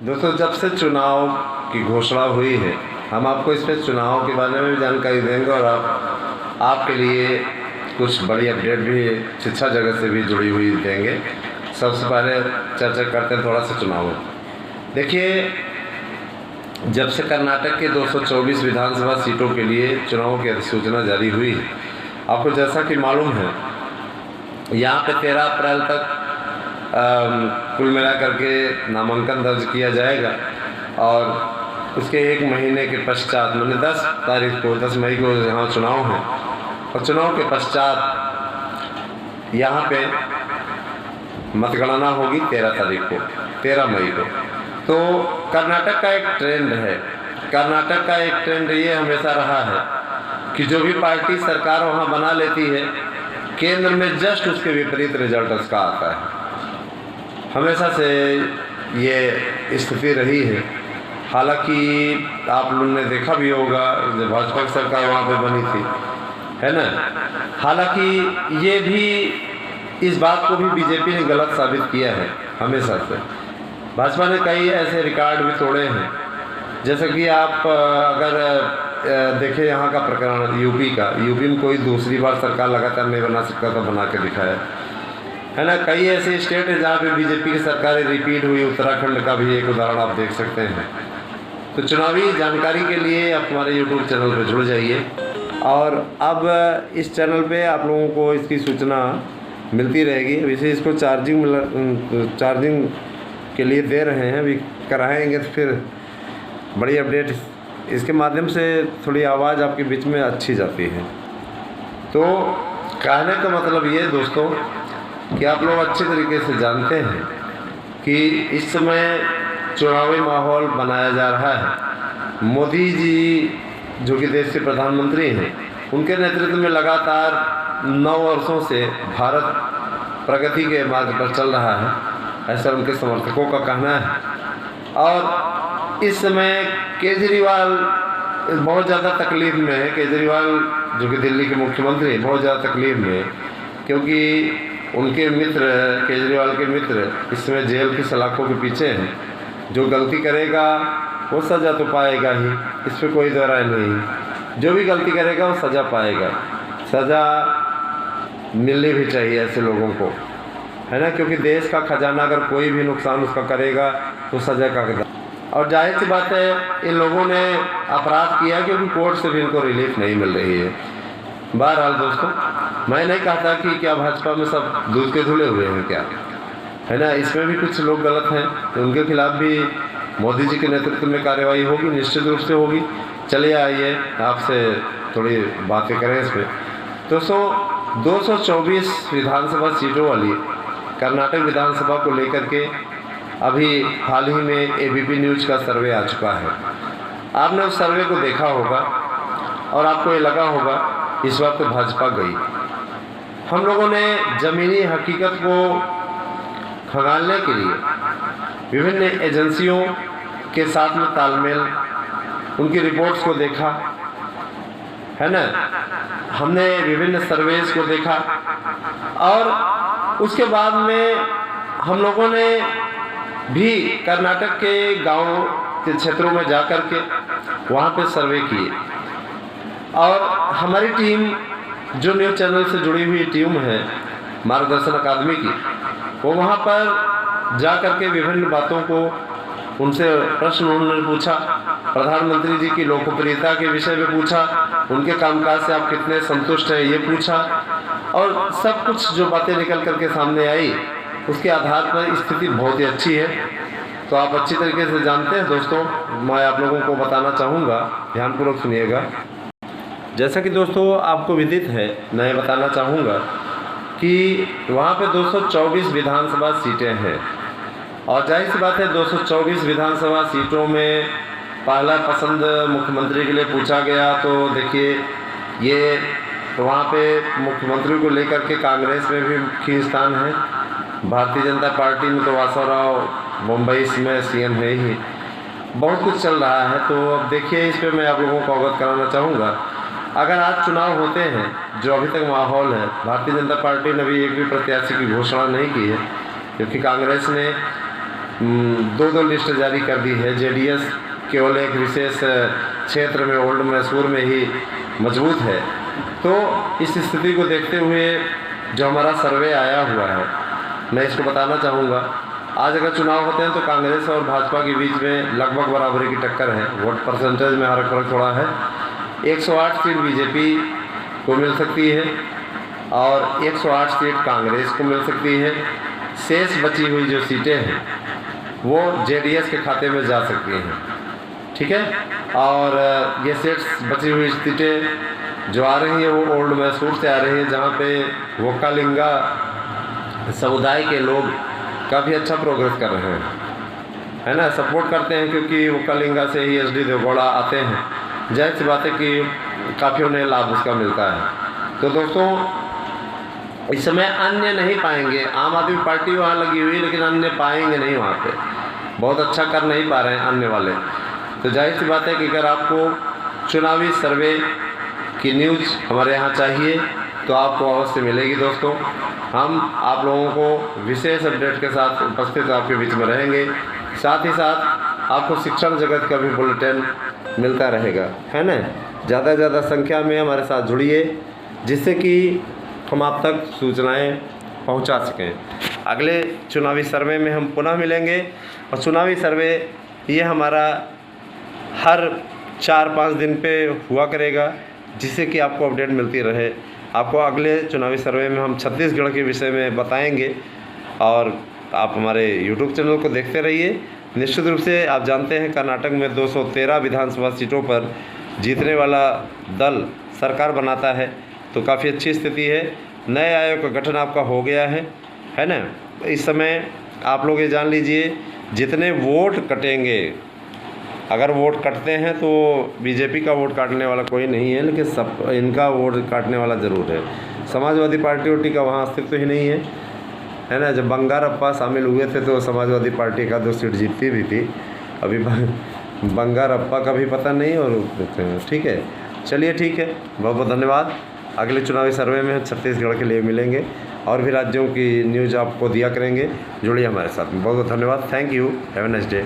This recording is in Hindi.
दोस्तों, जब से चुनाव की घोषणा हुई है, हम आपको इस पे चुनाव के बारे में भी जानकारी देंगे और आपके लिए कुछ बड़ी अपडेट भी शिक्षा जगत से भी जुड़ी हुई देंगे। सबसे पहले चर्चा करते हैं थोड़ा सा चुनाव में। देखिए, जब से कर्नाटक के 224 विधानसभा सीटों के लिए चुनाव की अधिसूचना जारी हुई है, आपको जैसा कि मालूम है, यहाँ पे 13 अप्रैल तक कुल मिलाकर के नामांकन दर्ज किया जाएगा और उसके एक महीने के पश्चात मैंने 10 मई को यहाँ चुनाव है और चुनाव के पश्चात यहाँ पे मतगणना होगी 13 मई को। तो कर्नाटक का एक ट्रेंड है, कर्नाटक का एक ट्रेंड ये हमेशा रहा है कि जो भी पार्टी सरकार वहाँ बना लेती है, केंद्र में जस्ट उसके विपरीत रिजल्ट उसका आता है। हमेशा से ये स्थिति रही है। हालांकि आप लोगों ने देखा भी होगा जब भाजपा की सरकार वहाँ पे बनी थी, है ना। हालांकि ये भी इस बात को भी बीजेपी ने गलत साबित किया है। हमेशा से भाजपा ने कई ऐसे रिकॉर्ड भी तोड़े हैं, जैसे कि आप अगर देखें यहाँ का प्रकरण यूपी में कोई दूसरी बार सरकार लगातार नहीं बना सकता था, बना के दिखाया, है ना। कई ऐसे स्टेट हैं जहाँ पे बीजेपी की सरकारें रिपीट हुई। उत्तराखंड का भी एक उदाहरण आप देख सकते हैं। तो चुनावी जानकारी के लिए आप हमारे यूट्यूब चैनल पर जुड़ जाइए और अब इस चैनल पे आप लोगों को इसकी सूचना मिलती रहेगी। वैसे इसको चार्जिंग के लिए दे रहे हैं, अभी कराएंगे तो फिर बड़ी अपडेट इसके माध्यम से थोड़ी आवाज़ आपके बीच में अच्छी जाती है। तो कहने का मतलब ये दोस्तों कि आप लोग अच्छे तरीके से जानते हैं कि इस समय चुनावी माहौल बनाया जा रहा है। मोदी जी जो कि देश के प्रधानमंत्री हैं, उनके नेतृत्व में लगातार 9 वर्षों से भारत प्रगति के मार्ग पर चल रहा है, ऐसा उनके समर्थकों का कहना है। और इस समय केजरीवाल बहुत ज़्यादा तकलीफ में है। केजरीवाल जो कि दिल्ली के मुख्यमंत्री बहुत ज़्यादा तकलीफ में है, क्योंकि उनके मित्र, केजरीवाल के मित्र इस समय जेल की सलाखों के पीछे हैं। जो गलती करेगा वो सज़ा तो पाएगा ही, इस पर कोई दो राय नहीं। जो भी गलती करेगा वो सज़ा पाएगा। सज़ा मिलनी भी चाहिए ऐसे लोगों को, है ना, क्योंकि देश का खजाना अगर कोई भी नुकसान उसका करेगा तो सज़ा का। और जाहिर सी बात है, इन लोगों ने अपराध किया क्योंकि कोर्ट से भी इनको रिलीफ नहीं मिल रही है। बहरहाल दोस्तों, मैं नहीं कहता कि क्या भाजपा में सब दूध के धुले हुए हैं, क्या, है ना। इसमें भी कुछ लोग गलत हैं, तो उनके खिलाफ भी मोदी जी के नेतृत्व में कार्रवाई होगी, निश्चित रूप से होगी। चलिए आइए आपसे थोड़ी बातें करें इस पर। दोस्तों, 224 विधानसभा सीटों वाली कर्नाटक विधानसभा को लेकर के अभी हाल ही में एबीपी न्यूज़ का सर्वे आ चुका है। आपने उस सर्वे को देखा होगा और आपको ये लगा होगा इस बार तो भाजपा गई। हम लोगों ने ज़मीनी हकीकत को खंगालने के लिए विभिन्न एजेंसियों के साथ में तालमेल, उनकी रिपोर्ट्स को देखा, है ना। हमने विभिन्न सर्वेज को देखा और उसके बाद में हम लोगों ने भी कर्नाटक के गांव के क्षेत्रों में जा कर के वहाँ पे सर्वे किए। और हमारी टीम जो न्यूज़ चैनल से जुड़ी हुई टीम है मार्गदर्शन अकादमी की, वो वहाँ पर जा कर के विभिन्न बातों को उनसे प्रश्न उन्होंने पूछा। प्रधानमंत्री जी की लोकप्रियता के विषय में पूछा, उनके कामकाज से आप कितने संतुष्ट हैं ये पूछा, और सब कुछ जो बातें निकल कर के सामने आई उसके आधार पर स्थिति बहुत ही अच्छी है। तो आप अच्छी तरीके से जानते हैं दोस्तों, मैं आप लोगों को बताना चाहूँगा, ध्यानपूर्वक सुनिएगा। जैसा कि दोस्तों आपको विदित है, मैं बताना चाहूँगा कि वहाँ पे 224 विधानसभा सीटें हैं और जाहिर सी बात है 224 विधानसभा सीटों में पहला पसंद मुख्यमंत्री के लिए पूछा गया। तो देखिए, ये वहाँ पे मुख्यमंत्री को लेकर के कांग्रेस में भी मुख्य स्थान है। भारतीय जनता पार्टी में तो वासवराव मुंबई में सीएम है ही, बहुत कुछ चल रहा है। तो अब देखिए, इस पर मैं आप लोगों को अवगत कराना चाहूँगा। अगर आज चुनाव होते हैं, जो अभी तक माहौल है, भारतीय जनता पार्टी ने भी एक भी प्रत्याशी की घोषणा नहीं की है, क्योंकि कांग्रेस ने दो दो लिस्ट जारी कर दी है। जेडीएस केवल एक विशेष क्षेत्र में ओल्ड मैसूर में ही मजबूत है। तो इस स्थिति को देखते हुए जो हमारा सर्वे आया हुआ है, मैं इसको बताना चाहूँगा। आज अगर चुनाव होते हैं तो कांग्रेस और भाजपा के बीच में लगभग बराबरी की टक्कर है। वोट परसेंटेज में हर फर्क थोड़ा है। 108 सीट बीजेपी को मिल सकती है और 108 सीट कांग्रेस को मिल सकती है। शेष बची हुई जो सीटें हैं वो जेडीएस के खाते में जा सकती हैं, ठीक है। और ये शेष बची हुई सीटें जो आ रही हैं वो ओल्ड मैसूर से आ रही हैं, जहाँ पे वोकालिंगा समुदाय के लोग काफ़ी अच्छा प्रोग्रेस कर रहे हैं, है ना, सपोर्ट करते हैं, क्योंकि वोकालिंगा से ही एसडी देवगौड़ा आते हैं। जाहिर सी बात है कि काफ़ी उन्हें लाभ उसका मिलता है। तो दोस्तों, इस समय अन्य नहीं पाएंगे। आम आदमी पार्टी वहाँ लगी हुई है, लेकिन अन्य पाएंगे नहीं वहाँ पे, बहुत अच्छा कर नहीं पा रहे हैं अन्य वाले। तो जाहिर सी बात है कि अगर आपको चुनावी सर्वे की न्यूज़ हमारे यहाँ चाहिए तो आपको अवश्य मिलेगी दोस्तों। हम आप लोगों को विशेष अपडेट के साथ उपस्थित आपके बीच में रहेंगे। साथ ही साथ आपको शिक्षण जगत का भी बुलेटिन मिलता रहेगा, है ना। ज़्यादा से ज़्यादा संख्या में हमारे साथ जुड़िए, जिससे कि हम आप तक सूचनाएं पहुंचा सकें। अगले चुनावी सर्वे में हम पुनः मिलेंगे, और चुनावी सर्वे ये हमारा हर 4-5 दिन पे हुआ करेगा, जिससे कि आपको अपडेट मिलती रहे। आपको अगले चुनावी सर्वे में हम छत्तीसगढ़ के विषय में बताएंगे, और आप हमारे यूट्यूब चैनल को देखते रहिए। निश्चित रूप से आप जानते हैं कर्नाटक में 213 विधानसभा सीटों पर जीतने वाला दल सरकार बनाता है, तो काफ़ी अच्छी स्थिति है। नए आयोग का गठन आपका हो गया है ना। इस समय आप लोग ये जान लीजिए, जितने वोट कटेंगे, अगर वोट कटते हैं तो बीजेपी का वोट काटने वाला कोई नहीं है, लेकिन सब इनका वोट काटने वाला ज़रूर है। समाजवादी पार्टी उटी का वहाँ अस्तित्व ही नहीं है ना। जब बंगारप्पा शामिल हुए थे तो समाजवादी पार्टी का 2 सीट जीतती भी थी। अभी बंगारप्पा का भी पता नहीं। और ठीक है, चलिए ठीक है, बहुत बहुत धन्यवाद। अगले चुनावी सर्वे में छत्तीसगढ़ के लिए मिलेंगे और भी राज्यों की न्यूज़ आपको दिया करेंगे। जुड़िए हमारे साथ में। बहुत बहुत धन्यवाद। Thank you. Have a nice day.